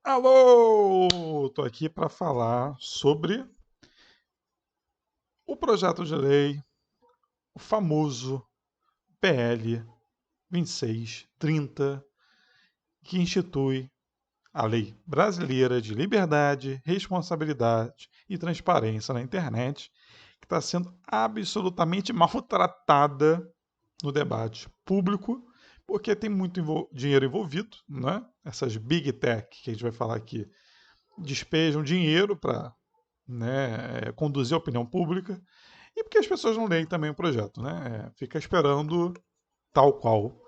Alô! Estou aqui para falar sobre o projeto de lei, o famoso PL 2630, que institui a Lei Brasileira de Liberdade, Responsabilidade e Transparência na Internet, que está sendo absolutamente maltratada no debate público, porque tem muito dinheiro envolvido, né? Essas big tech que a gente vai falar aqui despejam dinheiro para, né, conduzir a opinião pública e porque as pessoas não leem também o projeto, né? Fica esperando tal qual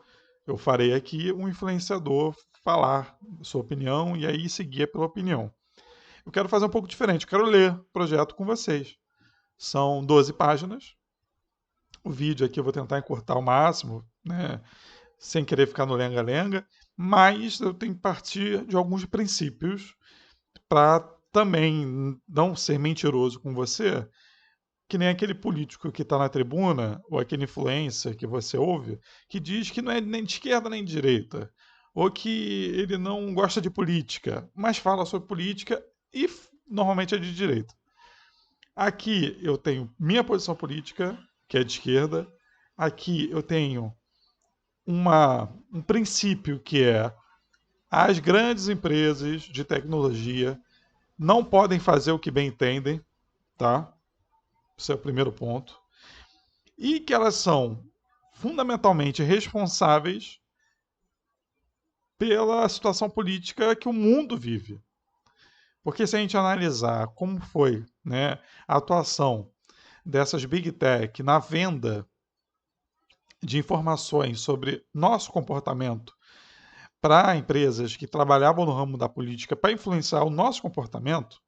eu farei aqui um influenciador falar sua opinião e aí seguir pela opinião. Eu quero fazer um pouco diferente, eu quero ler o projeto com vocês. São 12 páginas. O vídeo aqui eu vou tentar encurtar ao máximo, né, sem querer ficar no lenga-lenga, mas eu tenho que partir de alguns princípios para também não ser mentiroso com você, que nem aquele político que está na tribuna, ou aquele influencer que você ouve, que diz que não é nem de esquerda nem de direita, ou que ele não gosta de política, mas fala sobre política e normalmente é de direita. Aqui eu tenho minha posição política, que é de esquerda. Aqui eu tenho um princípio que é as grandes empresas de tecnologia não podem fazer o que bem entendem, tá? Esse é o primeiro ponto. E que elas são fundamentalmente responsáveis pela situação política que o mundo vive. Porque se a gente analisar como foi, né, a atuação dessas big tech na venda de informações sobre nosso comportamento para empresas que trabalhavam no ramo da política para influenciar o nosso comportamento,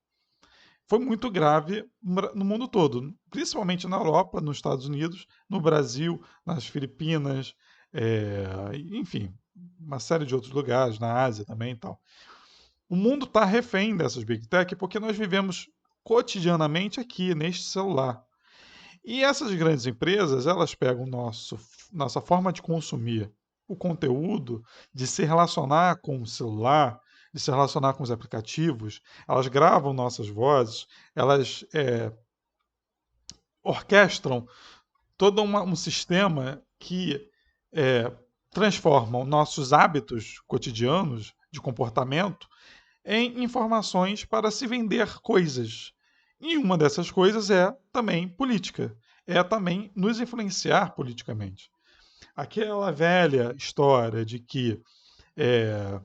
foi muito grave no mundo todo, principalmente na Europa, nos Estados Unidos, no Brasil, nas Filipinas, enfim, uma série de outros lugares, na Ásia também e tal. O mundo está refém dessas big tech porque nós vivemos cotidianamente aqui, neste celular. E essas grandes empresas, elas pegam nossa forma de consumir o conteúdo, de se relacionar com o celular, de se relacionar com os aplicativos, elas gravam nossas vozes, elas orquestram todo um sistema que é, transforma nossos hábitos cotidianos de comportamento em informações para se vender coisas. E uma dessas coisas é também política, é também nos influenciar politicamente. Aquela velha história de que é,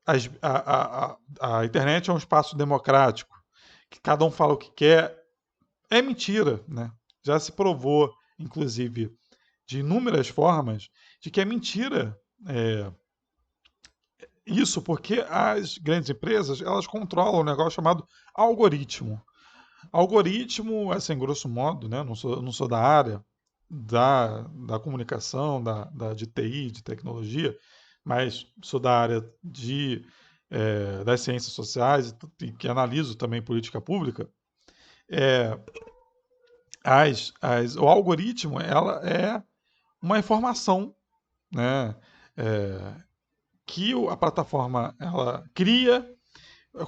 a internet é um espaço democrático, que cada um fala o que quer, é mentira, né? Já se provou, inclusive, de inúmeras formas, de que é mentira isso, porque as grandes empresas elas controlam um negócio chamado algoritmo. Algoritmo, assim, grosso modo, né? Não sou da área da comunicação, de TI, de tecnologia, mas sou da área das ciências sociais e que analiso também política pública. É, o algoritmo ela é uma informação, né? É, que a plataforma ela cria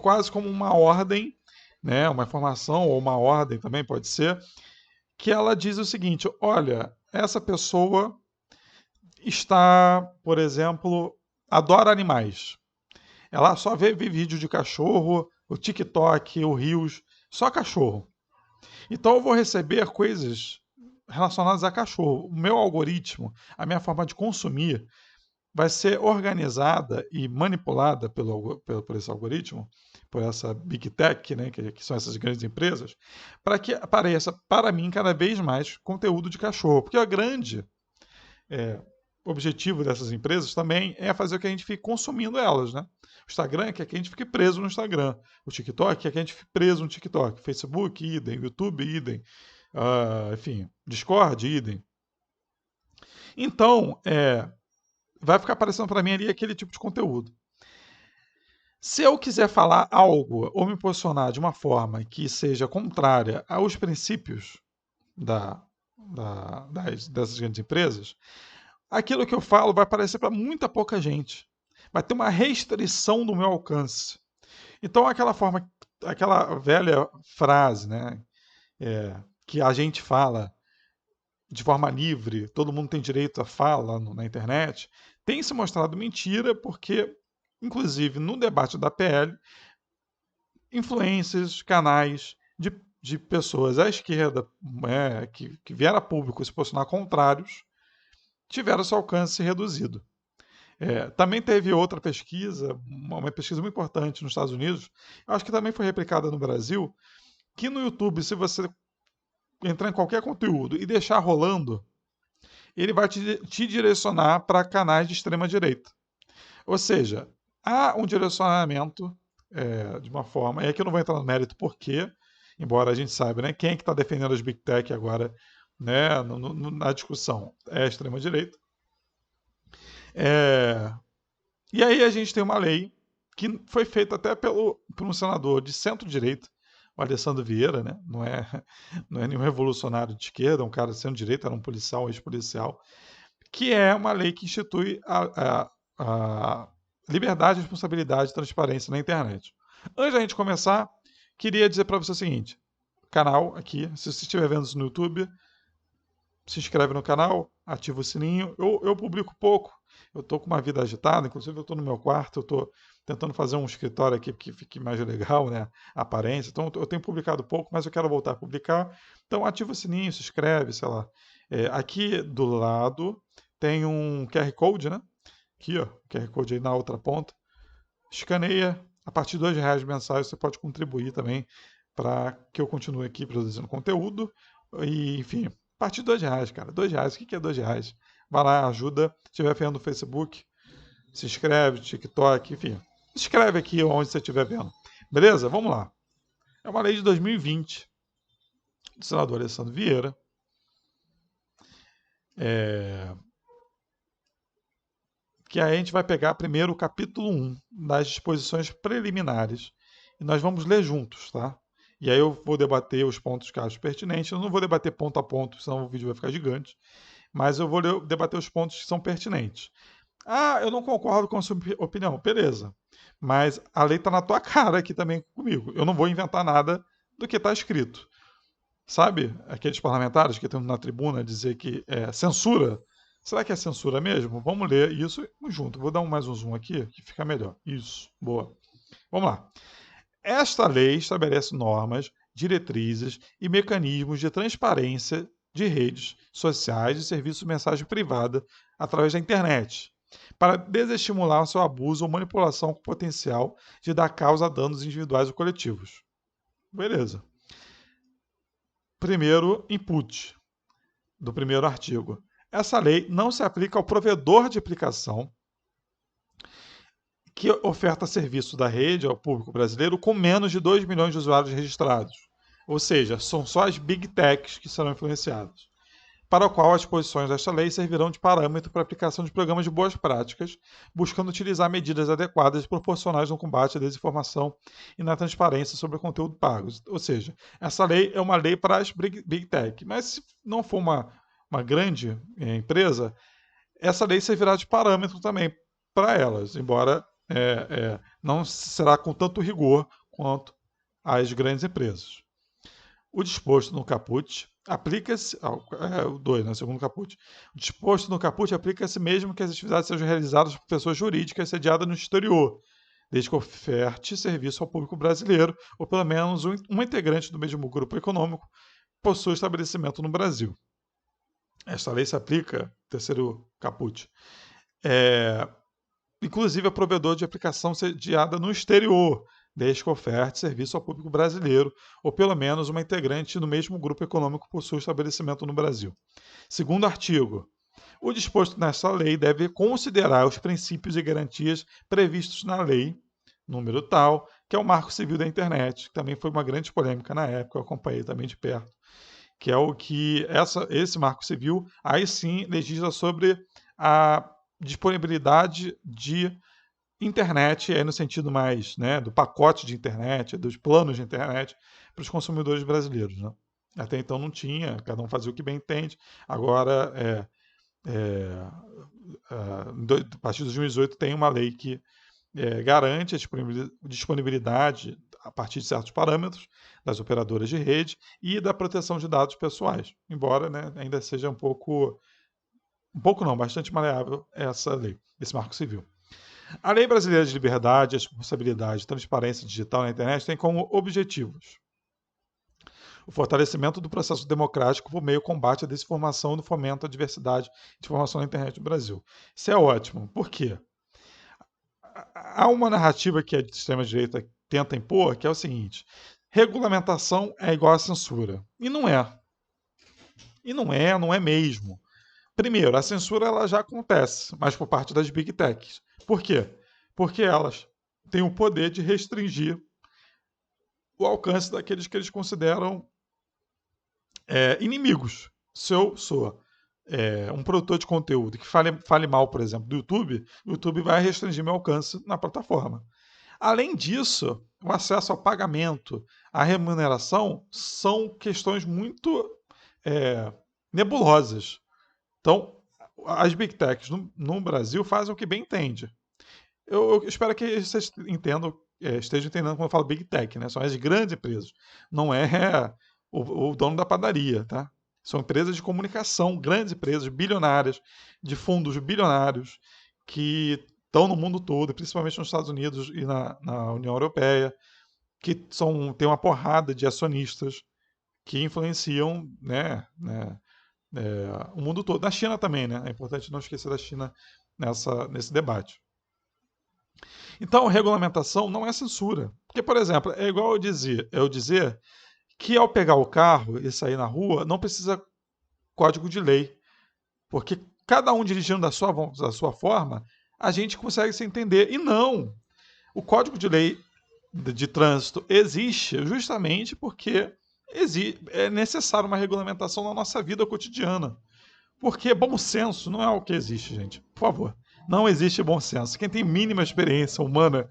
quase como uma ordem, né? Uma informação ou uma ordem também pode ser, que ela diz o seguinte: olha, essa pessoa está, por exemplo, adora animais. Ela só vê vídeo de cachorro, o TikTok, o Reels, só cachorro. Então eu vou receber coisas relacionadas a cachorro. O meu algoritmo, a minha forma de consumir, vai ser organizada e manipulada por esse algoritmo, por essa big tech, né, que são essas grandes empresas, para que apareça para mim cada vez mais conteúdo de cachorro. Porque o grande objetivo dessas empresas também é fazer com que a gente fique consumindo elas. Né? O Instagram quer que a gente fique preso no Instagram. O TikTok quer que a gente fique preso no TikTok. Facebook, idem. YouTube, idem. Enfim, Discord, idem. Então, vai ficar aparecendo para mim ali aquele tipo de conteúdo. Se eu quiser falar algo ou me posicionar de uma forma que seja contrária aos princípios dessas grandes empresas, aquilo que eu falo vai aparecer para muita pouca gente. vai ter uma restrição do meu alcance. Então, aquela velha frase, né, que a gente fala de forma livre, todo mundo tem direito à fala na internet, tem se mostrado mentira porque, inclusive, no debate da PL, influências, canais de pessoas à esquerda que vieram a público se posicionar contrários, tiveram seu alcance reduzido. Também teve outra pesquisa, uma pesquisa muito importante nos Estados Unidos, acho que também foi replicada no Brasil, que no YouTube, se você entrar em qualquer conteúdo e deixar rolando, ele vai te direcionar para canais de extrema direita. Ou seja, há um direcionamento de uma forma, e aqui eu não vou entrar no mérito por quê, embora a gente saiba, né, quem é que está defendendo as Big Tech agora, né, na discussão, é a extrema direita. E aí a gente tem uma lei que foi feita até por um senador de centro-direita, o Alessandro Vieira, né? Não é nenhum revolucionário de esquerda, um cara de centro-direita, era um policial, ex-policial, que é uma lei que institui a liberdade, responsabilidade e transparência na internet. Antes da gente começar, queria dizer para você o seguinte: canal aqui, se você estiver vendo isso no YouTube, se inscreve no canal, ativa o sininho. Eu publico pouco, eu estou com uma vida agitada, inclusive eu estou no meu quarto, eu estou tentando fazer um escritório aqui que fique mais legal, né? A aparência. Então eu tenho publicado pouco, mas eu quero voltar a publicar. Então ativa o sininho, se inscreve, sei lá. Aqui do lado tem um QR Code, né? Aqui, ó, QR Code aí na outra ponta. Escaneia. A partir de R$2 mensais você pode contribuir também para que eu continue aqui produzindo conteúdo. E, enfim, a partir de R$2, cara. R$2, o que é R$2? Vai lá, ajuda. Se estiver vendo no Facebook, se inscreve, TikTok, enfim. Se inscreve aqui onde você estiver vendo. Beleza? Vamos lá. É uma lei de 2020 do senador Alessandro Vieira. Que aí a gente vai pegar primeiro o capítulo 1 das disposições preliminares e nós vamos ler juntos, tá? E aí eu vou debater os pontos que acho pertinentes. Eu não vou debater ponto a ponto, senão o vídeo vai ficar gigante. Mas eu vou debater os pontos que são pertinentes. Ah, eu não concordo com a sua opinião. Beleza. Mas a lei está na tua cara aqui também comigo. Eu não vou inventar nada do que está escrito. Sabe aqueles parlamentares que estão na tribuna dizer que é censura? Será que é censura mesmo? Vamos ler isso junto. Vou dar mais um zoom aqui, que fica melhor. Isso, boa. Vamos lá. Esta lei estabelece normas, diretrizes e mecanismos de transparência de redes sociais e serviços de mensagem privada através da internet, para desestimular o seu abuso ou manipulação com potencial de dar causa a danos individuais ou coletivos. Beleza. Primeiro input do primeiro artigo. Essa lei não se aplica ao provedor de aplicação que oferta serviço da rede ao público brasileiro com menos de 2 milhões de usuários registrados. Ou seja, são só as Big Techs que serão influenciadas. Para o qual as disposições desta lei servirão de parâmetro para a aplicação de programas de boas práticas, buscando utilizar medidas adequadas e proporcionais no combate à desinformação e na transparência sobre o conteúdo pago. Ou seja, essa lei é uma lei para as Big Tech. Mas se não for uma grande empresa, essa lei servirá de parâmetro também para elas, embora não será com tanto rigor quanto as grandes empresas. O disposto no caput aplica-se o 2, né, segundo caput. O disposto no caput aplica-se mesmo que as atividades sejam realizadas por pessoas jurídicas sediadas no exterior, desde que oferte serviço ao público brasileiro ou pelo menos um integrante do mesmo grupo econômico possua estabelecimento no Brasil. Esta lei se aplica, terceiro caput, inclusive a provedor de aplicação sediada no exterior, desde que oferte serviço ao público brasileiro, ou pelo menos uma integrante do mesmo grupo econômico possui estabelecimento no Brasil. Segundo artigo, o disposto nesta lei deve considerar os princípios e garantias previstos na lei, número tal, que é o Marco Civil da Internet, que também foi uma grande polêmica na época, eu acompanhei também de perto, que é o que esse Marco Civil, aí sim, legisla sobre a disponibilidade de internet, aí no sentido mais do pacote de internet, dos planos de internet para os consumidores brasileiros. Né? Até então não tinha, cada um fazia o que bem entende. Agora A partir de 2018 tem uma lei que garante a disponibilidade, a partir de certos parâmetros, das operadoras de rede e da proteção de dados pessoais, embora, né, ainda seja bastante maleável essa lei, esse marco civil. A Lei Brasileira de Liberdade, Responsabilidade e Transparência Digital na Internet tem como objetivos o fortalecimento do processo democrático por meio do combate à desinformação e do fomento à diversidade de informação na internet no Brasil. Isso é ótimo. Por quê? Há uma narrativa que a extrema-direita tenta impor, que é o seguinte: regulamentação é igual a censura. E não é. Não é mesmo. Primeiro, a censura ela já acontece, mas por parte das big techs. Por quê? Porque elas têm o poder de restringir o alcance daqueles que eles consideram inimigos. Se eu sou um produtor de conteúdo que fale mal, por exemplo, do YouTube, o YouTube vai restringir meu alcance na plataforma. Além disso, o acesso ao pagamento, à remuneração, são questões muito nebulosas. Então, as big techs no Brasil fazem o que bem entende. Eu espero que vocês estejam entendendo quando eu falo big tech, né? São as grandes empresas. Não é o dono da padaria, tá? São empresas de comunicação, grandes empresas, bilionárias, de fundos bilionários, que estão no mundo todo, principalmente nos Estados Unidos e na União Europeia, que tem uma porrada de acionistas que influenciam, o mundo todo. Na China também, né? É importante não esquecer da China nesse debate. Então, regulamentação não é censura. Porque, por exemplo, é igual eu dizer que ao pegar o carro e sair na rua, não precisa código de lei. Porque cada um dirigindo da sua forma, a gente consegue se entender. E não! O código de lei de trânsito existe justamente porque é necessário uma regulamentação na nossa vida cotidiana. Porque bom senso não é o que existe, gente. Por favor. Não existe bom senso. Quem tem mínima experiência humana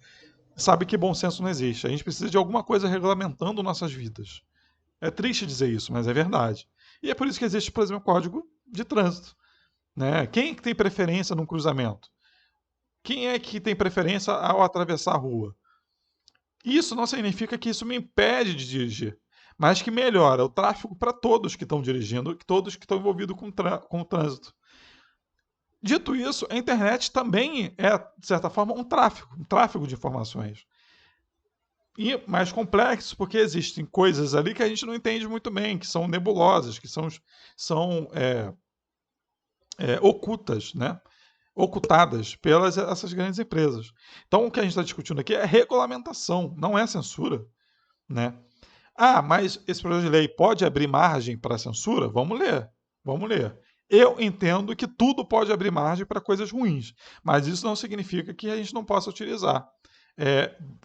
sabe que bom senso não existe. A gente precisa de alguma coisa regulamentando nossas vidas. É triste dizer isso, mas é verdade. E é por isso que existe, por exemplo, o código de trânsito. Né? Quem é que tem preferência num cruzamento? Quem é que tem preferência ao atravessar a rua? Isso não significa que isso me impede de dirigir, mas que melhora o tráfego para todos que estão dirigindo, todos que estão envolvidos com o trânsito. Dito isso, a internet também é, de certa forma, um tráfego de informações. E mais complexo, porque existem coisas ali que a gente não entende muito bem, que são nebulosas, que são ocultas, né? Ocultadas pelas essas grandes empresas. Então, o que a gente está discutindo aqui é regulamentação, não é censura. Né? Ah, mas esse projeto de lei pode abrir margem para censura? Vamos ler. Eu entendo que tudo pode abrir margem para coisas ruins, mas isso não significa que a gente não possa utilizar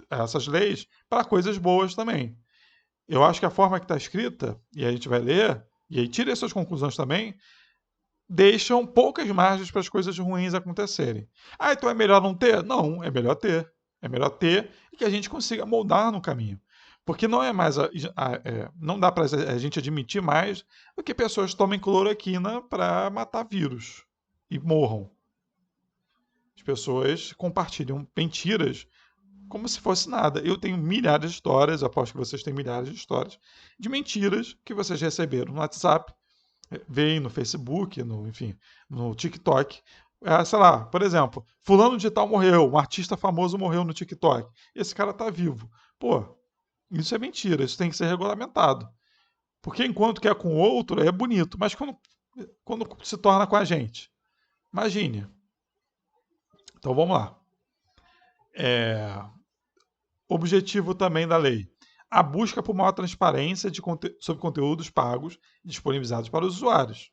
essas leis para coisas boas também. Eu acho que a forma que está escrita, e a gente vai ler, e aí tira essas conclusões também, deixam poucas margens para as coisas ruins acontecerem. Ah, então é melhor não ter? Não, é melhor ter. É melhor ter e que a gente consiga moldar no caminho. Porque não é mais não dá para a gente admitir mais do que pessoas tomem cloroquina para matar vírus e morram. As pessoas compartilham mentiras como se fosse nada. Eu tenho milhares de histórias, aposto que vocês têm milhares de histórias, de mentiras que vocês receberam no WhatsApp, veem no Facebook, no TikTok. Sei lá, por exemplo, fulano de tal morreu, um artista famoso morreu no TikTok. Esse cara tá vivo. Pô, isso é mentira, isso tem que ser regulamentado. Porque enquanto que é com o outro, é bonito. Mas quando se torna com a gente? Imagine. Então vamos lá. Objetivo também da lei. A busca por maior transparência sobre conteúdos pagos disponibilizados para os usuários.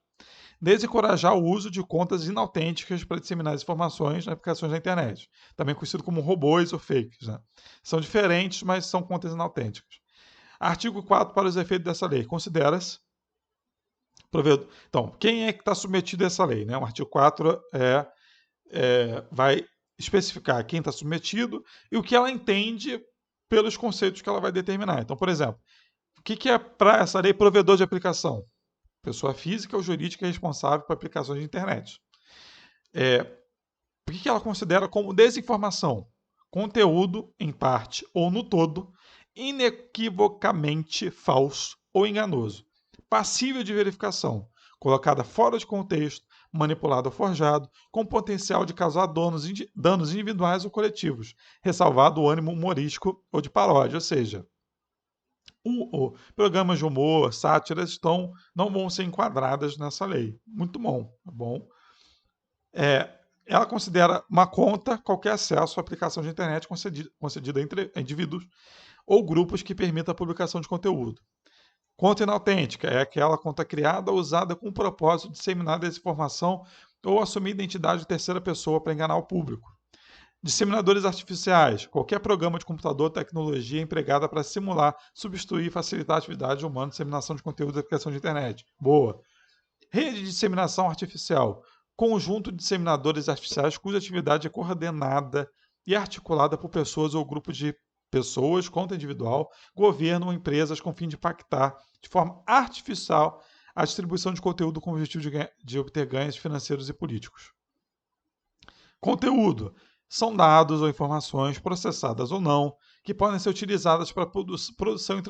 Desencorajar o uso de contas inautênticas para disseminar as informações nas aplicações da internet, também conhecido como robôs ou fakes. Né? São diferentes, mas são contas inautênticas. Artigo 4 para os efeitos dessa lei. Considera-se provedor. Então, quem é que está submetido a essa lei? Né? O artigo 4 vai especificar quem está submetido e o que ela entende pelos conceitos que ela vai determinar. Então, por exemplo, o que é para essa lei provedor de aplicação? Pessoa física ou jurídica responsável por aplicações de internet. Por que ela considera como desinformação? Conteúdo, em parte ou no todo, inequivocamente falso ou enganoso, passível de verificação, colocada fora de contexto, manipulado ou forjado, com potencial de causar danos individuais ou coletivos, ressalvado o ânimo humorístico ou de paródia, ou seja, programas de humor, sátiras não vão ser enquadradas nessa lei. Muito bom, tá bom? Ela considera uma conta qualquer acesso à aplicação de internet concedida entre indivíduos ou grupos que permita a publicação de conteúdo. Conta inautêntica é aquela conta criada ou usada com o propósito de disseminar desinformação ou assumir identidade de terceira pessoa para enganar o público. Disseminadores artificiais. Qualquer programa de computador ou tecnologia empregada para simular, substituir e facilitar a atividade humana de disseminação de conteúdo da aplicação de internet. Boa. Rede de disseminação artificial. Conjunto de disseminadores artificiais cuja atividade é coordenada e articulada por pessoas ou grupos de pessoas, conta individual, governo ou empresas com fim de impactar de forma artificial a distribuição de conteúdo com o objetivo de obter ganhos financeiros e políticos. Conteúdo. São dados ou informações, processadas ou não, que podem ser utilizadas para produção e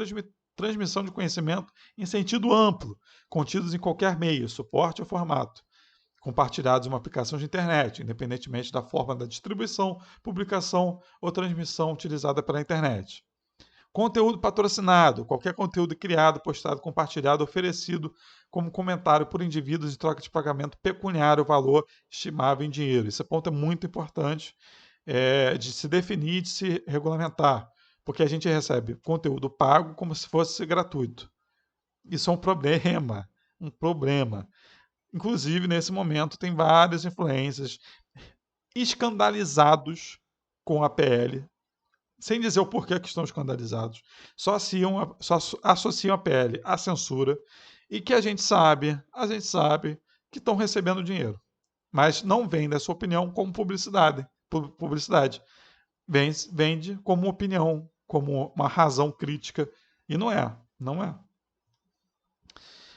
transmissão de conhecimento em sentido amplo, contidos em qualquer meio, suporte ou formato, compartilhados em uma aplicação de internet, independentemente da forma da distribuição, publicação ou transmissão utilizada pela internet. Conteúdo patrocinado. Qualquer conteúdo criado, postado, compartilhado, oferecido como comentário por indivíduos em troca de pagamento pecuniário, valor estimável em dinheiro. Esse ponto é muito importante de se definir e de se regulamentar, porque a gente recebe conteúdo pago como se fosse gratuito. Isso é um problema, um problema. Inclusive, nesse momento, tem vários influencers escandalizados com a PL, sem dizer o porquê que estão escandalizados, só associam a PL à censura e que a gente sabe que estão recebendo dinheiro, mas não vende a sua opinião como publicidade. Vende como opinião, como uma razão crítica, e não é.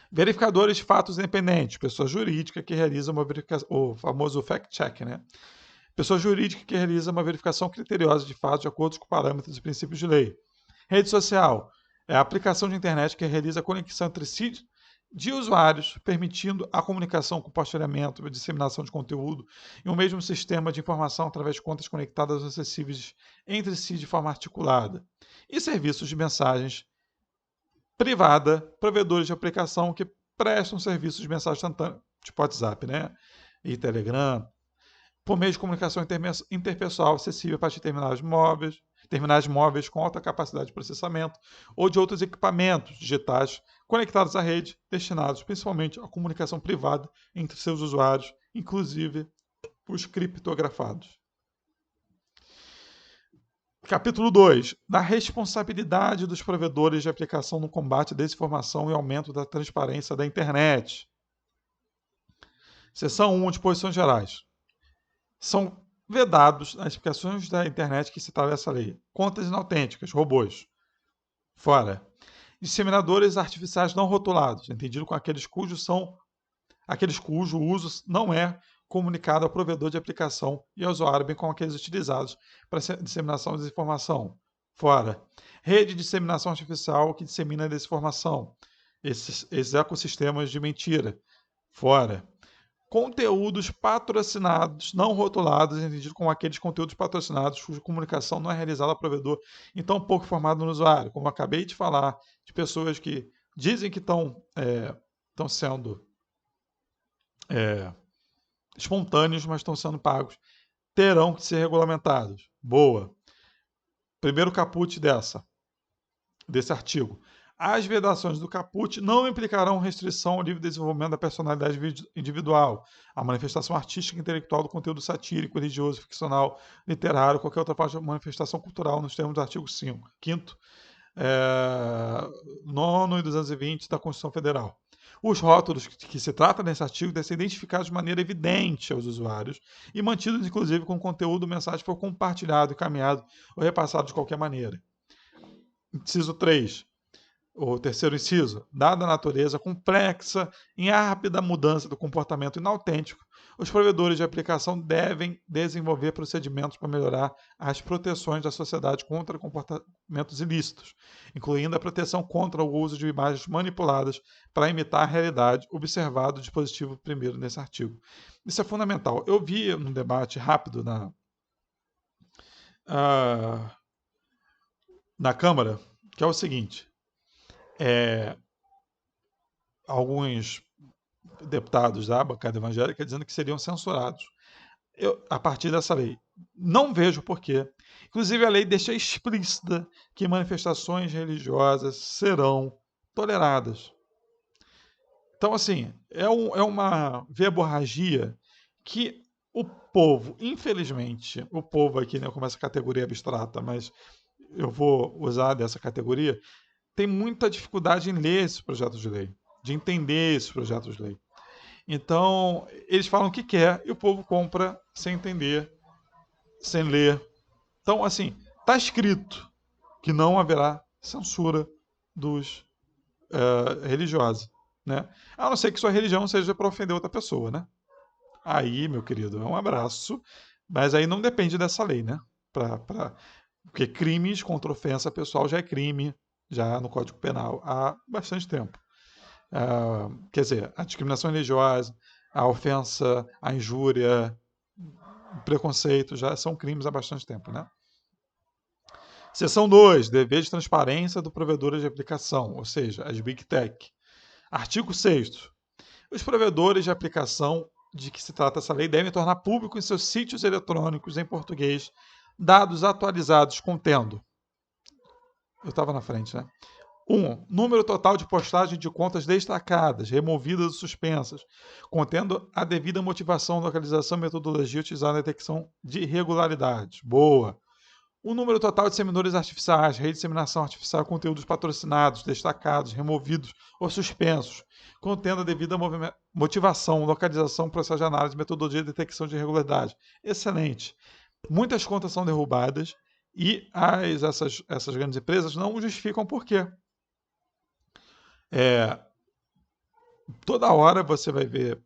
Verificadores de fatos independentes, pessoa jurídica que realiza uma verificação, o famoso fact-check, né? Pessoa jurídica que realiza uma verificação criteriosa de fatos de acordo com parâmetros e princípios de lei. Rede social é a aplicação de internet que realiza a conexão entre si de usuários, permitindo a comunicação, compartilhamento e disseminação de conteúdo em um mesmo sistema de informação através de contas conectadas ou acessíveis entre si de forma articulada. E serviços de mensagens privada, provedores de aplicação que prestam serviços de mensagem instantânea, tipo WhatsApp, né? E Telegram, por meio de comunicação interpessoal acessível a partir de terminais móveis com alta capacidade de processamento ou de outros equipamentos digitais conectados à rede, destinados principalmente à comunicação privada entre seus usuários, inclusive os criptografados. Capítulo 2. Da responsabilidade dos provedores de aplicação no combate à desinformação e aumento da transparência da internet. Seção 1. Disposições gerais. São vedados nas aplicações da internet que se trata dessa lei. Contas inautênticas, robôs. Fora. Disseminadores artificiais não rotulados, entendido com aqueles cujo uso não é comunicado ao provedor de aplicação e ao usuário, bem como aqueles utilizados para disseminação de desinformação. Fora. Rede de disseminação artificial que dissemina a desinformação. Esses ecossistemas de mentira. Fora. Conteúdos patrocinados, não rotulados, entendido como aqueles conteúdos patrocinados cuja comunicação não é realizada ao provedor e tão pouco informado no usuário. Como eu acabei de falar, de pessoas que dizem que estão sendo espontâneos, mas estão sendo pagos, terão que ser regulamentados. Boa. Primeiro caput desse artigo. As vedações do caput não implicarão restrição ao livre desenvolvimento da personalidade individual, à manifestação artística e intelectual do conteúdo satírico, religioso, ficcional, literário, qualquer outra parte de manifestação cultural nos termos do artigo 5º, 9º e 220 da Constituição Federal. Os rótulos que se trata nesse artigo devem ser identificados de maneira evidente aos usuários e mantidos, inclusive, com o conteúdo da mensagem for compartilhado, encaminhado ou repassado de qualquer maneira. Inciso 3. O terceiro inciso, dada a natureza complexa e rápida mudança do comportamento inautêntico, Os provedores de aplicação devem desenvolver procedimentos para melhorar as proteções da sociedade contra comportamentos ilícitos, incluindo a proteção contra o uso de imagens manipuladas para imitar a realidade, observado o dispositivo primeiro nesse artigo. Isso é fundamental. Eu vi num debate rápido na Câmara, que é o seguinte, alguns deputados da bancada evangélica dizendo que seriam censurados a partir dessa lei. Não vejo porquê. Inclusive, a lei deixa explícita que manifestações religiosas serão toleradas. Então, assim, é uma verborragia que o povo, infelizmente, o povo aqui, né, como essa categoria abstrata, mas eu vou usar dessa categoria, tem muita dificuldade em ler esse projeto de lei, de entender esse projeto de lei. Então, eles falam o que quer e o povo compra sem entender, sem ler. Então, assim, está escrito que não haverá censura dos religiosos, né? A não ser que sua religião seja para ofender outra pessoa, né? Aí, meu querido, é um abraço, mas aí não depende dessa lei, né? Porque crimes contra ofensa pessoal já é crime, já no Código Penal, há bastante tempo. Quer dizer, a discriminação religiosa, a ofensa, a injúria, o preconceito já são crimes há bastante tempo, né? Seção 2, dever de transparência do provedor de aplicação, ou seja, as Big Tech. Artigo 6º. Os provedores de aplicação de que se trata essa lei devem tornar público em seus sítios eletrônicos em português dados atualizados contendo. Eu estava na frente, né? 1. Número total de postagem de contas destacadas, removidas ou suspensas, contendo a devida motivação, localização e metodologia utilizada na detecção de irregularidades. Boa. O número total de disseminadores artificiais, rede de disseminação artificial, conteúdos patrocinados, destacados, removidos ou suspensos, contendo a devida motivação, localização, processo de análise, metodologia de detecção de irregularidade. Excelente. Muitas contas são derrubadas e essas grandes empresas não justificam por quê. Toda hora você vai ver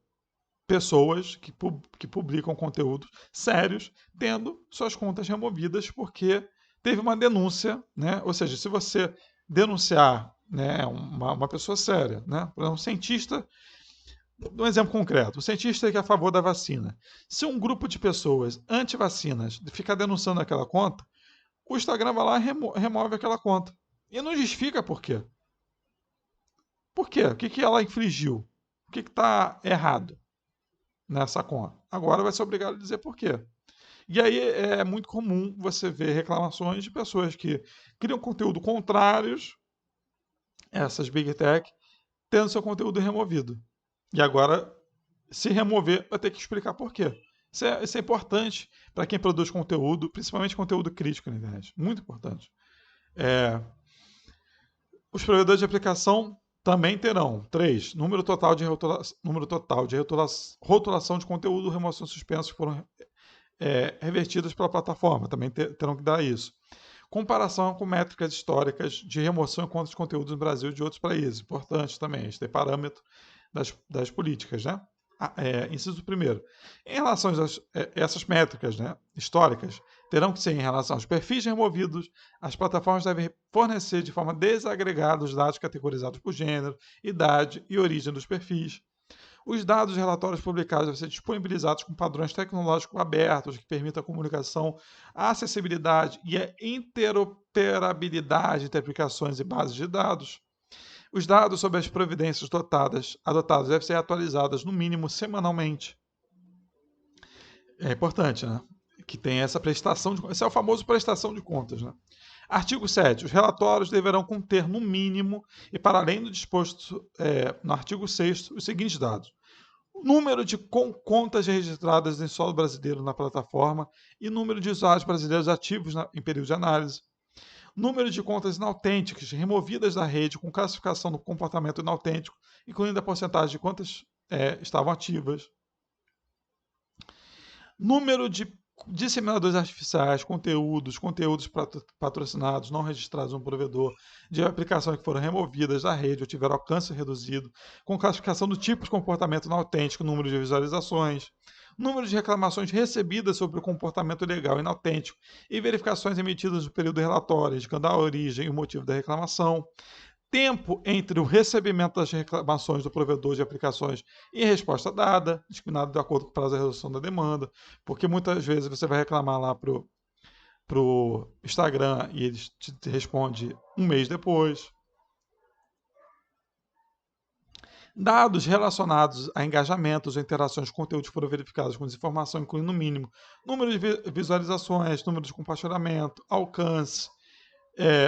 pessoas que publicam conteúdos sérios tendo suas contas removidas porque teve uma denúncia, né? Ou seja, se você denunciar, né, uma pessoa séria, né, por exemplo, um cientista, um exemplo concreto, um cientista que é a favor da vacina. Se um grupo de pessoas anti-vacinas ficar denunciando aquela conta, o Instagram vai lá e remove aquela conta. E não justifica por quê. Por quê? O que ela infringiu? O que está errado nessa conta? Agora vai ser obrigado a dizer por quê. E aí é muito comum você ver reclamações de pessoas que criam conteúdo contrários a essas Big Tech, tendo seu conteúdo removido. E agora, se remover, vai ter que explicar por quê. Isso é importante para quem produz conteúdo, principalmente conteúdo crítico na internet. Muito importante. Os provedores de aplicação também terão 3. Número total de rotulação de conteúdo, remoção suspensos que foram revertidas pela plataforma. Também terão que dar isso. Comparação com métricas históricas de remoção e contas de conteúdos no Brasil e de outros países. Importante também. A gente tem parâmetro das políticas, né? Inciso 1º. Em relação a essas métricas, né, históricas, terão que ser em relação aos perfis removidos, as plataformas devem fornecer de forma desagregada os dados categorizados por gênero, idade e origem dos perfis. Os dados e relatórios publicados devem ser disponibilizados com padrões tecnológicos abertos que permitam a comunicação, a acessibilidade e a interoperabilidade entre aplicações e bases de dados. Os dados sobre as providências adotadas devem ser atualizados no mínimo semanalmente. É importante, né? Que tem essa prestação de contas. Esse é o famoso prestação de contas, né? Artigo 7. Os relatórios deverão conter, no mínimo, e para além do disposto no artigo 6º, os seguintes dados. O número de contas registradas em solo brasileiro na plataforma e número de usuários brasileiros ativos em período de análise. Número de contas inautênticas removidas da rede com classificação do comportamento inautêntico, incluindo a porcentagem de quantas estavam ativas. Número de disseminadores artificiais, conteúdos patrocinados, não registrados no provedor, de aplicações que foram removidas da rede ou tiveram alcance reduzido, com classificação do tipo de comportamento inautêntico, número de visualizações. número de reclamações recebidas sobre o comportamento legal inautêntico e verificações emitidas no período relatório, indicando a origem e o motivo da reclamação, tempo entre o recebimento das reclamações do provedor de aplicações e a resposta dada, discriminado de acordo com o prazo da resolução da demanda, porque muitas vezes você vai reclamar lá pro Instagram e eles te respondem um mês depois. Dados relacionados a engajamentos ou interações com conteúdos foram verificados com desinformação, incluindo no mínimo número de visualizações, número de compartilhamento, alcance,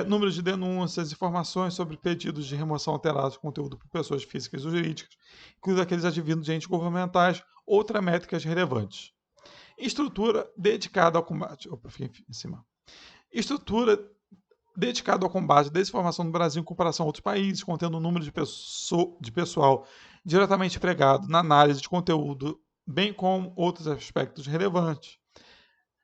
número de denúncias, informações sobre pedidos de remoção alterados de conteúdo por pessoas físicas ou jurídicas, incluindo aqueles advindos de entes governamentais, outras métricas relevantes. Estrutura dedicada ao combate. Opa, fiquei em cima. Estrutura dedicada ao combate à desinformação no Brasil em comparação a outros países, contendo um número de pessoal diretamente empregado na análise de conteúdo, bem como outros aspectos relevantes.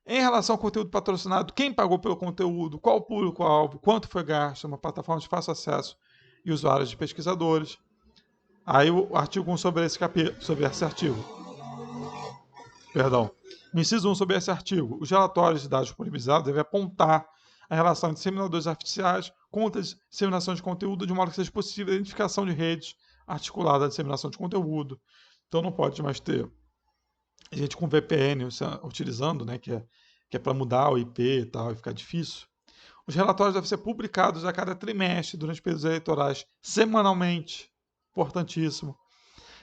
Em relação ao conteúdo patrocinado, quem pagou pelo conteúdo, qual o público-alvo, quanto foi gasto, uma plataforma de fácil acesso e usuários de pesquisadores. Aí o artigo 1 sobre esse artigo. Perdão. No inciso 1 sobre esse artigo, os relatórios de dados disponibilizados devem apontar a relação entre disseminadores artificiais contra a disseminação de conteúdo, de modo que seja possível a identificação de redes articulada à disseminação de conteúdo. Então não pode mais ter gente com VPN utilizando, né, que é para mudar o IP e tal, e ficar difícil. Os relatórios devem ser publicados a cada trimestre, durante períodos eleitorais, semanalmente. Importantíssimo.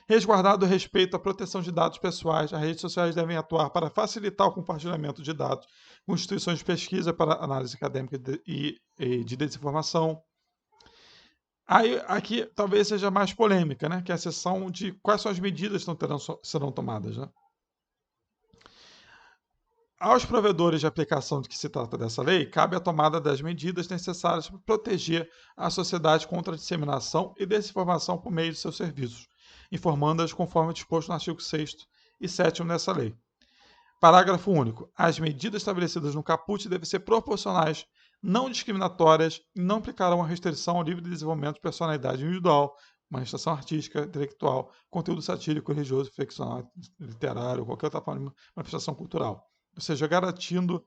Resguardado o respeito à proteção de dados pessoais, as redes sociais devem atuar para facilitar o compartilhamento de dados com instituições de pesquisa para análise acadêmica e de desinformação. Aí, aqui talvez seja mais polêmica, né? Que é a seção de quais são as medidas que serão tomadas. Né? Aos provedores de aplicação de que se trata dessa lei, cabe a tomada das medidas necessárias para proteger a sociedade contra a disseminação e desinformação por meio de seus serviços, informando-as conforme disposto no artigo 6º e 7º dessa lei. Parágrafo único. As medidas estabelecidas no caput devem ser proporcionais, não discriminatórias e não aplicarão a restrição ao livre desenvolvimento de personalidade individual, manifestação artística, intelectual, conteúdo satírico, religioso, ficcional, literário, ou qualquer outra forma de manifestação cultural. Ou seja, garantindo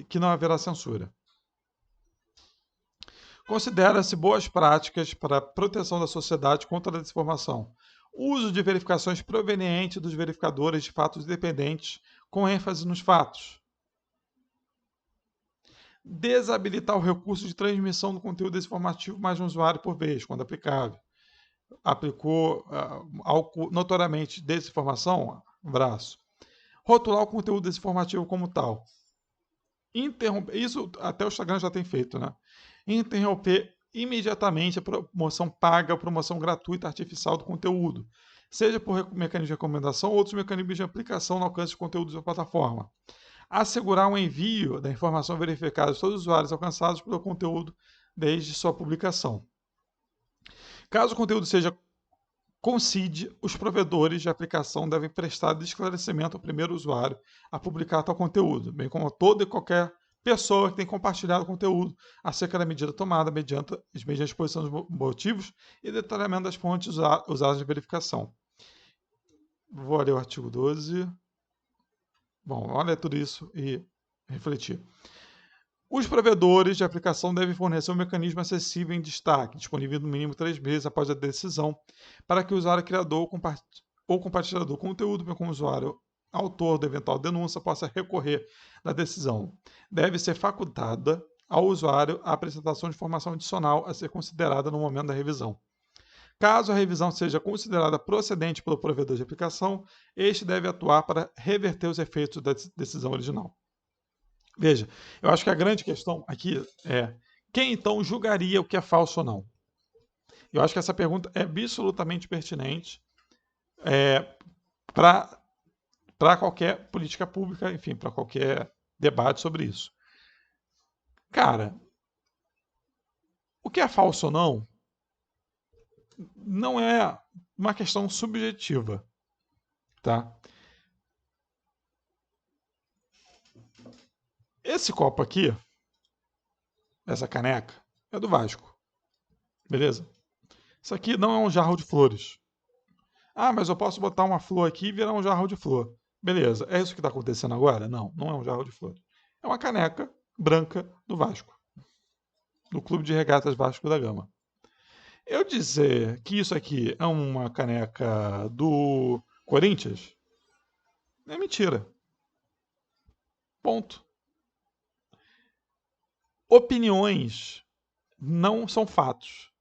que não haverá censura. Considera-se boas práticas para a proteção da sociedade contra a desinformação. Uso de verificações provenientes dos verificadores de fatos independentes, com ênfase nos fatos. Desabilitar o recurso de transmissão do conteúdo desinformativo mais de um usuário por vez, quando aplicável. Aplicou algo notoriamente desinformação? Abraço. Rotular o conteúdo desinformativo como tal. Isso até o Instagram já tem feito, né? Interromper imediatamente a promoção paga, a promoção gratuita artificial do conteúdo, seja por mecanismo de recomendação ou outros mecanismos de aplicação no alcance de conteúdos da plataforma. Assegurar o envio da informação verificada de todos os usuários alcançados pelo conteúdo desde sua publicação. Caso o conteúdo seja CONCID, os provedores de aplicação devem prestar esclarecimento ao primeiro usuário a publicar tal conteúdo, bem como a toda e qualquer pessoa que tem compartilhado o conteúdo acerca da medida tomada mediante a exposição dos motivos e detalhamento das fontes usadas de verificação. Vou ler o artigo 12. Bom, olha tudo isso e refletir. Os provedores de aplicação devem fornecer um mecanismo acessível em destaque, disponível no mínimo 3 meses após a decisão, para que o usuário criador ou compartilhador do conteúdo, bem como o usuário autor da eventual denúncia, possa recorrer da decisão. Deve ser facultada ao usuário a apresentação de informação adicional a ser considerada no momento da revisão. Caso a revisão seja considerada procedente pelo provedor de aplicação, este deve atuar para reverter os efeitos da decisão original. Veja, eu acho que a grande questão aqui é quem então julgaria o que é falso ou não? Eu acho que essa pergunta é absolutamente pertinente para qualquer política pública, enfim, para qualquer debate sobre isso. Cara, o que é falso ou não é uma questão subjetiva, tá? Esse copo aqui, essa caneca, é do Vasco. Beleza? Isso aqui não é um jarro de flores. Ah, mas eu posso botar uma flor aqui e virar um jarro de flor. Beleza, é isso que está acontecendo agora? Não, não é um jarro de flores. É uma caneca branca do Vasco, do Clube de Regatas Vasco da Gama. Eu dizer que isso aqui é uma caneca do Corinthians é mentira. Ponto. Opiniões não são fatos.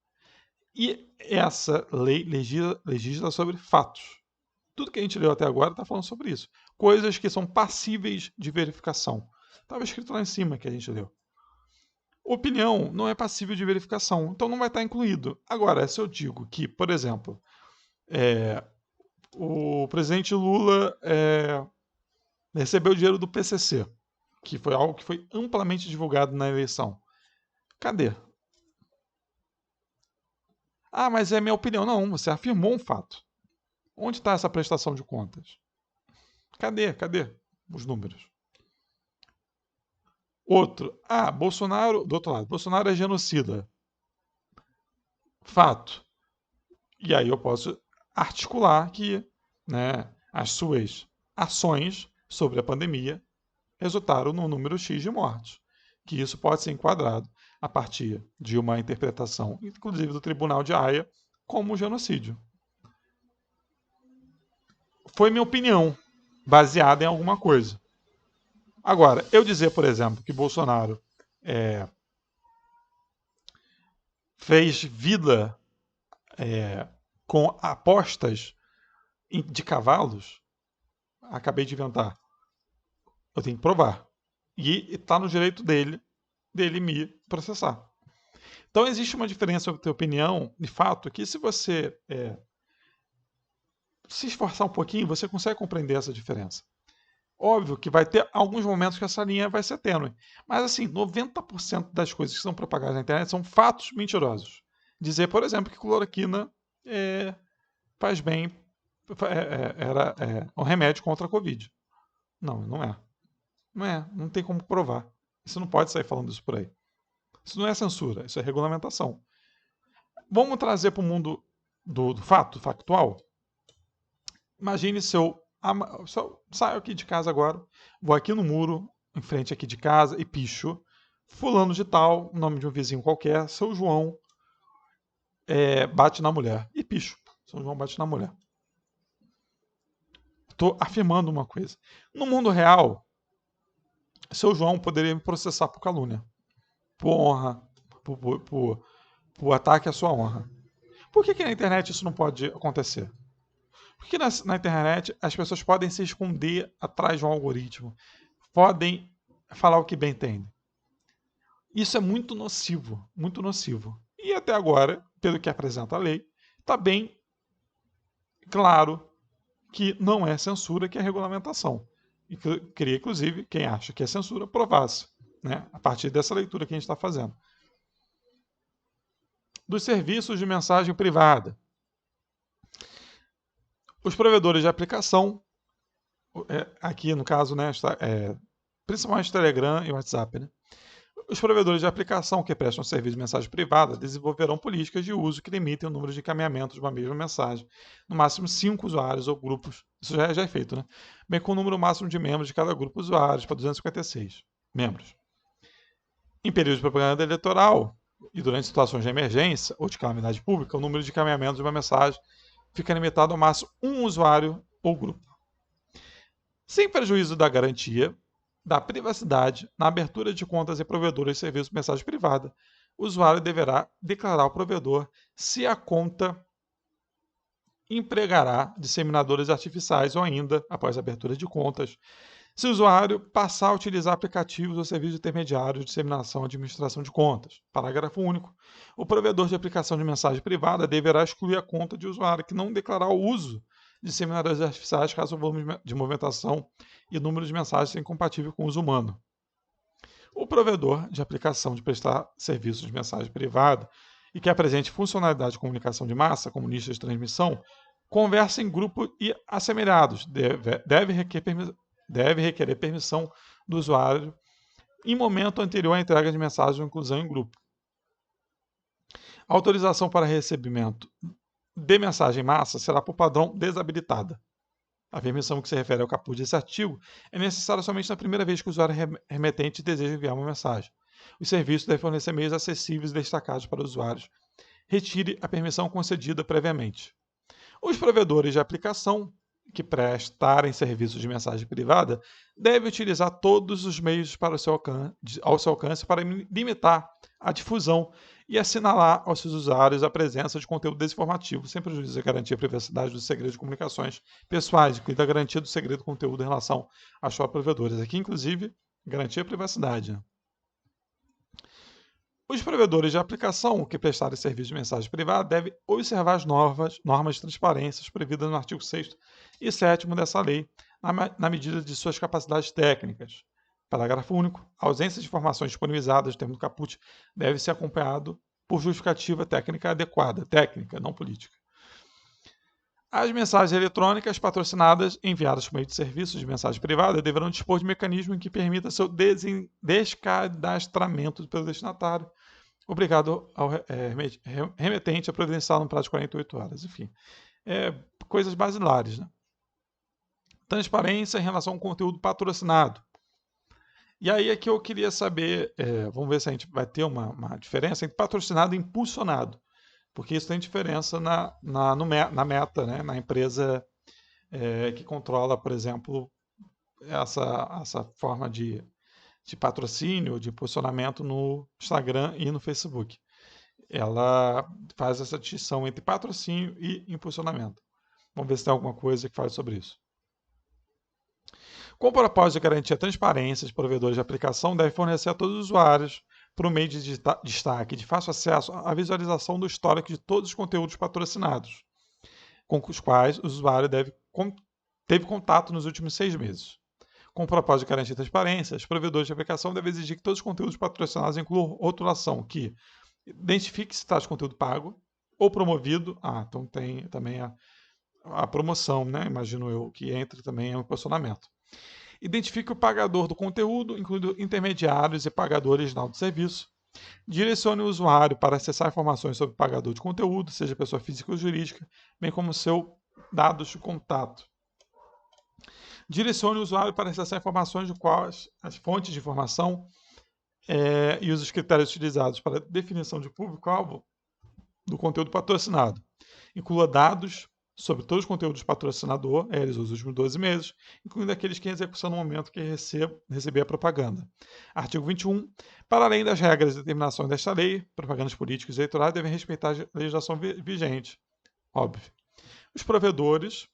E essa lei legisla sobre fatos. Tudo que a gente leu até agora está falando sobre isso. Coisas que são passíveis de verificação. Estava escrito lá em cima que a gente leu. Opinião não é passível de verificação, então não vai estar incluído. Agora, se eu digo que, por exemplo, o presidente Lula recebeu dinheiro do PCC, que foi algo que foi amplamente divulgado na eleição. Cadê? Ah, mas é minha opinião. Não, você afirmou um fato. Onde está essa prestação de contas? Cadê? Cadê os números? Outro. Ah, Bolsonaro, do outro lado, Bolsonaro é genocida. Fato. E aí eu posso articular que, né, as suas ações sobre a pandemia resultaram no número X de mortes. Que isso pode ser enquadrado a partir de uma interpretação, inclusive do Tribunal de Haia, como genocídio. Foi minha opinião, baseada em alguma coisa. Agora, eu dizer, por exemplo, que Bolsonaro fez vida com apostas de cavalos, acabei de inventar. Eu tenho que provar. E está no direito dele me processar. Então existe uma diferença entre a opinião e fato que se você se esforçar um pouquinho, você consegue compreender essa diferença. Óbvio que vai ter alguns momentos que essa linha vai ser tênue. Mas assim, 90% das coisas que são propagadas na internet são fatos mentirosos. Dizer, por exemplo, que cloroquina faz bem, era um remédio contra a Covid. Não, não é. Não é, não tem como provar. Você não pode sair falando isso por aí. Isso não é censura, isso é regulamentação. Vamos trazer para o mundo do fato, factual? Imagine se eu saio aqui de casa agora, vou aqui no muro, em frente aqui de casa, e picho. Fulano de tal, nome de um vizinho qualquer, seu João bate na mulher. E picho. São João bate na mulher. Estou afirmando uma coisa. No mundo real, seu João poderia me processar por calúnia. Por honra. Por ataque à sua honra. Por que na internet isso não pode acontecer? Porque na internet as pessoas podem se esconder atrás de um algoritmo, podem falar o que bem entendem. Isso é muito nocivo, muito nocivo. E até agora, pelo que apresenta a lei, está bem claro que não é censura, que é regulamentação. E queria, inclusive, quem acha que é censura, provasse, né, a partir dessa leitura que a gente está fazendo. Dos serviços de mensagem privada. Os provedores de aplicação, aqui no caso, né, principalmente Telegram e WhatsApp, né? Os provedores de aplicação que prestam serviço de mensagem privada desenvolverão políticas de uso que limitem o número de encaminhamentos de uma mesma mensagem, no máximo 5 usuários ou grupos, isso já é feito, né? Bem com o número máximo de membros de cada grupo usuários, para 256 membros. Em período de propaganda eleitoral e durante situações de emergência ou de calamidade pública, o número de encaminhamentos de uma mensagem fica limitado ao máximo um usuário ou grupo. Sem prejuízo da garantia, da privacidade, na abertura de contas e provedores de serviço de mensagem privada, o usuário deverá declarar ao provedor se a conta empregará disseminadores artificiais ou ainda, após a abertura de contas, se o usuário passar a utilizar aplicativos ou serviços intermediários de disseminação e administração de contas. Parágrafo único. O provedor de aplicação de mensagem privada deverá excluir a conta de usuário que não declarar o uso de disseminadores artificiais caso o volume de movimentação e número de mensagens seja incompatível com o uso humano. O provedor de aplicação de prestar serviços de mensagem privada e que apresente funcionalidade de comunicação de massa, como lista de transmissão, conversa em grupo e assemelhados. Deve requerer permissão do usuário em momento anterior à entrega de mensagem ou inclusão em grupo. A autorização para recebimento de mensagem em massa será por padrão desabilitada. A permissão que se refere ao caput desse artigo é necessária somente na primeira vez que o usuário remetente deseja enviar uma mensagem. O serviço deve fornecer meios acessíveis e destacados para usuários. Retire a permissão concedida previamente. Os provedores de aplicação que prestarem serviços de mensagem privada devem utilizar todos os meios ao seu alcance para limitar a difusão e assinalar aos seus usuários a presença de conteúdo desinformativo, sem prejuízo da garantia da privacidade dos segredos de comunicações pessoais, incluindo a garantia do segredo do conteúdo em relação aos provedores. Aqui, inclusive, garantia da privacidade, né? Os provedores de aplicação que prestarem serviço de mensagem privada devem observar as normas de transparência previstas no artigo 6º e 7º dessa lei, na medida de suas capacidades técnicas. Parágrafo único. A ausência de informações disponibilizadas no termo do caput deve ser acompanhado por justificativa técnica adequada, técnica, não política. As mensagens eletrônicas patrocinadas enviadas por meio de serviços de mensagem privada deverão dispor de mecanismo que permita seu descadastramento pelo destinatário, obrigado ao remetente a providenciar no prazo de 48 horas. Enfim, coisas basilares, né? Transparência em relação ao conteúdo patrocinado. E aí aqui eu queria saber, vamos ver se a gente vai ter uma diferença entre patrocinado e impulsionado, porque isso tem diferença na Meta, né? Na empresa que controla, por exemplo, essa forma de patrocínio, de posicionamento no Instagram e no Facebook. Ela faz essa distinção entre patrocínio e impulsionamento. Vamos ver se tem alguma coisa que fale sobre isso. Com o propósito de garantir a transparência, os provedores de aplicação devem fornecer a todos os usuários, por meio de destaque de fácil acesso, a visualização do histórico de todos os conteúdos patrocinados, com os quais o usuário teve contato nos últimos 6 meses. Com o propósito de garantir transparência, os provedores de aplicação devem exigir que todos os conteúdos patrocinados incluam rotulação que identifique se traz conteúdo pago ou promovido. Então tem também a promoção, né? Imagino eu, que entra também em posicionamento. Identifique o pagador do conteúdo, incluindo intermediários e pagadores de serviço. Direcione o usuário para acessar informações sobre o pagador de conteúdo, seja pessoa física ou jurídica, bem como seus dados de contato. Direcione o usuário para acessar informações de quais as fontes de informação e os critérios utilizados para a definição de público-alvo do conteúdo patrocinado. Inclua dados sobre todos os conteúdos do patrocinador, eles os últimos 12 meses, incluindo aqueles que em execução no momento que receber a propaganda. Artigo 21. Para além das regras e determinações desta lei, propagandas políticas e eleitorais devem respeitar a legislação vigente. Óbvio. Os provedores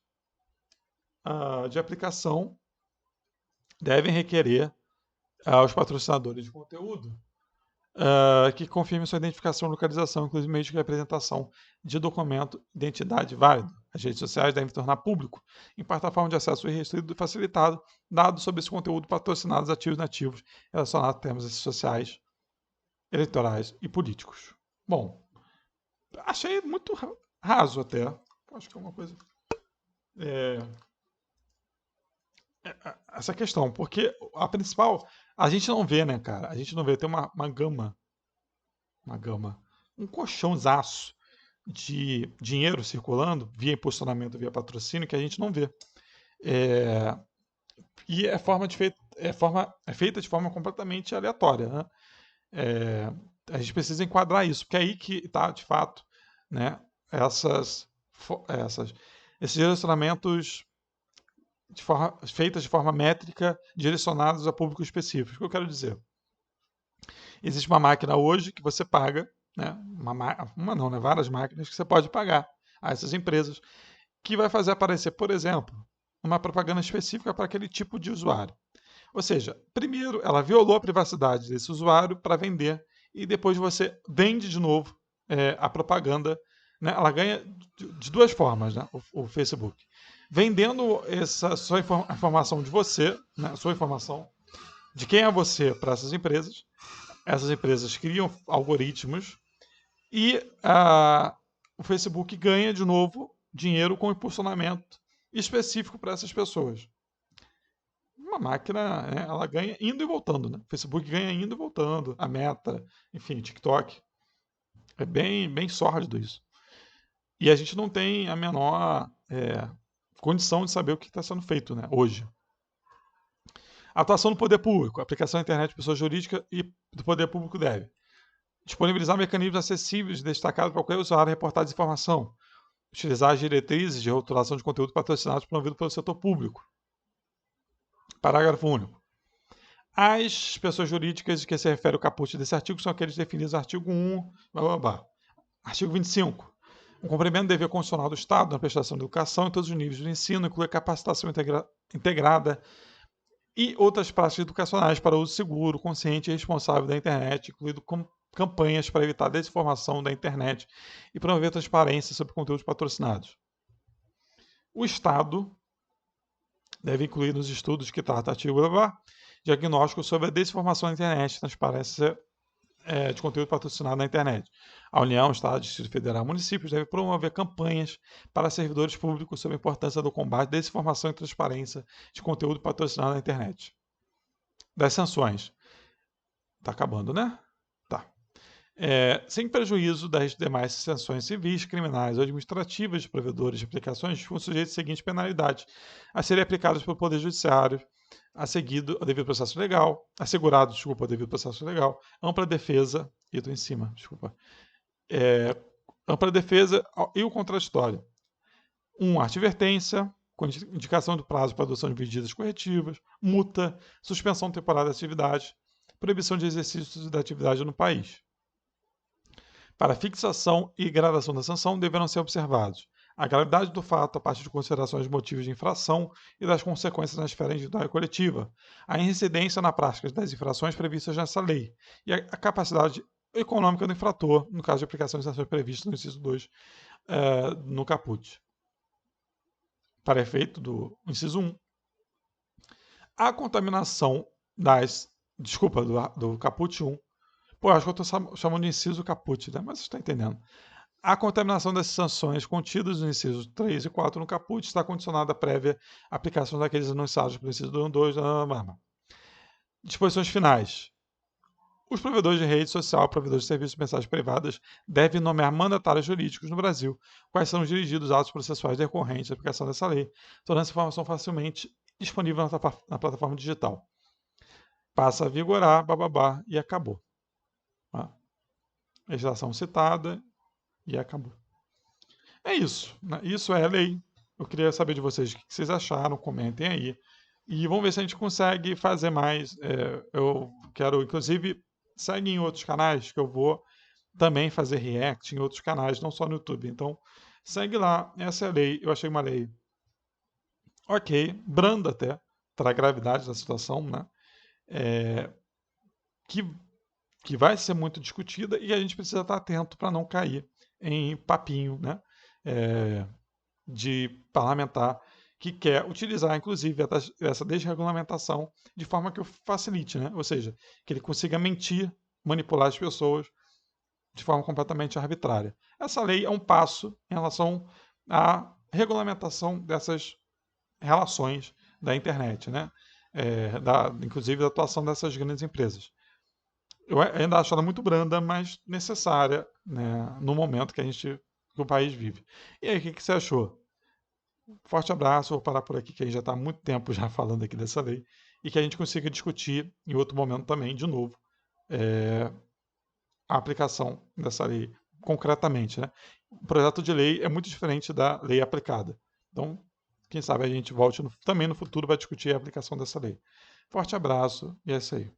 de aplicação devem requerer aos patrocinadores de conteúdo que confirmem sua identificação e localização, inclusive meio de apresentação de documento de identidade válido. As redes sociais devem tornar público, em plataforma de acesso irrestrito e facilitado, dados sobre esse conteúdo patrocinados ativos e inativos relacionados a temas sociais, eleitorais e políticos. Bom, achei muito raso até. Acho que é uma coisa... essa questão, porque a principal... A gente não vê, né, cara? A gente não vê. Tem uma gama, um colchãozaço de dinheiro circulando via impulsionamento, via patrocínio, que a gente não vê. E é feita de forma completamente aleatória, né? A gente precisa enquadrar isso, porque é aí que está, de fato, né, esses direcionamentos feitas de forma métrica, direcionados a público específico. O que eu quero dizer? Existe uma máquina hoje que você paga, né? Várias máquinas que você pode pagar a essas empresas, que vai fazer aparecer, por exemplo, uma propaganda específica para aquele tipo de usuário. Ou seja, primeiro ela violou a privacidade desse usuário para vender, e depois você vende de novo a propaganda, né? Ela ganha de duas formas, né? O Facebook. Vendendo essa sua informação de você, né? Sua informação de quem é você para essas empresas. Essas empresas criam algoritmos e o Facebook ganha de novo dinheiro com impulsionamento específico para essas pessoas. Uma máquina, né, ela ganha indo e voltando, né? O Facebook ganha indo e voltando. A Meta, enfim, TikTok. É bem sórdido isso. E a gente não tem a menor condição de saber o que está sendo feito, né, hoje. Atuação do poder público. A aplicação da internet de pessoa jurídica e do poder público deve disponibilizar mecanismos acessíveis e destacados para qualquer usuário reportar desinformação. Utilizar as diretrizes de rotulação de conteúdo patrocinados promovido pelo setor público. Parágrafo único. As pessoas jurídicas de que se refere o caput desse artigo são aqueles definidos no artigo 1, Artigo 25. O cumprimento do dever constitucional do Estado na prestação de educação em todos os níveis do ensino inclui a capacitação integrada e outras práticas educacionais para uso seguro, consciente e responsável da internet, incluindo campanhas para evitar a desinformação da internet e promover transparência sobre conteúdos patrocinados. O Estado deve incluir nos estudos que trata artigo diagnóstico sobre a desinformação na internet, transparência de conteúdo patrocinado na internet. A União, Estado, Distrito Federal e municípios devem promover campanhas para servidores públicos sobre a importância do combate à desinformação e transparência de conteúdo patrocinado na internet. Das sanções. Está acabando, né? Tá. Sem prejuízo das demais sanções civis, criminais ou administrativas de provedores de aplicações, foram sujeitos às seguintes penalidades a serem aplicadas pelo Poder Judiciário, assegurado o devido processo legal, o devido processo legal, ampla defesa, e estou em cima, ampla defesa e o contraditório. 1. Advertência, com indicação do prazo para adoção de medidas corretivas, multa, suspensão temporária da atividade, proibição de exercício da atividade no país. Para fixação e gradação da sanção, deverão ser observados a gravidade do fato a partir de considerações de motivos de infração e das consequências na esfera individual e coletiva, a incidência na prática das infrações previstas nessa lei e a capacidade econômica do infrator, no caso de aplicação de sanções previstas no inciso 2 no caput. Para efeito do inciso 1, a contaminação do caput 1. Pô, acho que eu estou chamando de inciso caput, né? Mas você está entendendo. A contaminação das sanções contidas nos incisos 3 e 4 no caput está condicionada à prévia aplicação daqueles anunciados pelo inciso 1 e 2. Disposições finais. Os provedores de rede social, provedores de serviços de mensagens privadas, devem nomear mandatários jurídicos no Brasil, quais são dirigidos atos processuais decorrentes da aplicação dessa lei, tornando essa informação facilmente disponível na plataforma digital. Passa a vigorar, e acabou. Legislação citada e acabou. É isso. Né? Isso é a lei. Eu queria saber de vocês o que vocês acharam, comentem aí. E vamos ver se a gente consegue fazer mais. Eu quero, inclusive, segue em outros canais, que eu vou também fazer react em outros canais, não só no YouTube. Então, segue lá. Essa é a lei. Eu achei uma lei ok, branda até, para a gravidade da situação, né? Que vai ser muito discutida e a gente precisa estar atento para não cair em papinho, né? De parlamentar que quer utilizar, inclusive, essa desregulamentação de forma que o facilite, né? Ou seja, que ele consiga mentir, manipular as pessoas de forma completamente arbitrária. Essa lei é um passo em relação à regulamentação dessas relações da internet, né? Inclusive da atuação dessas grandes empresas. Eu ainda acho ela muito branda, mas necessária, né, no momento que o país vive. E aí, o que você achou? Forte abraço, vou parar por aqui, que a gente já está há muito tempo já falando aqui dessa lei, e que a gente consiga discutir em outro momento também, de novo, a aplicação dessa lei concretamente. Né? O projeto de lei é muito diferente da lei aplicada. Então, quem sabe a gente volte também no futuro para discutir a aplicação dessa lei. Forte abraço e é isso aí.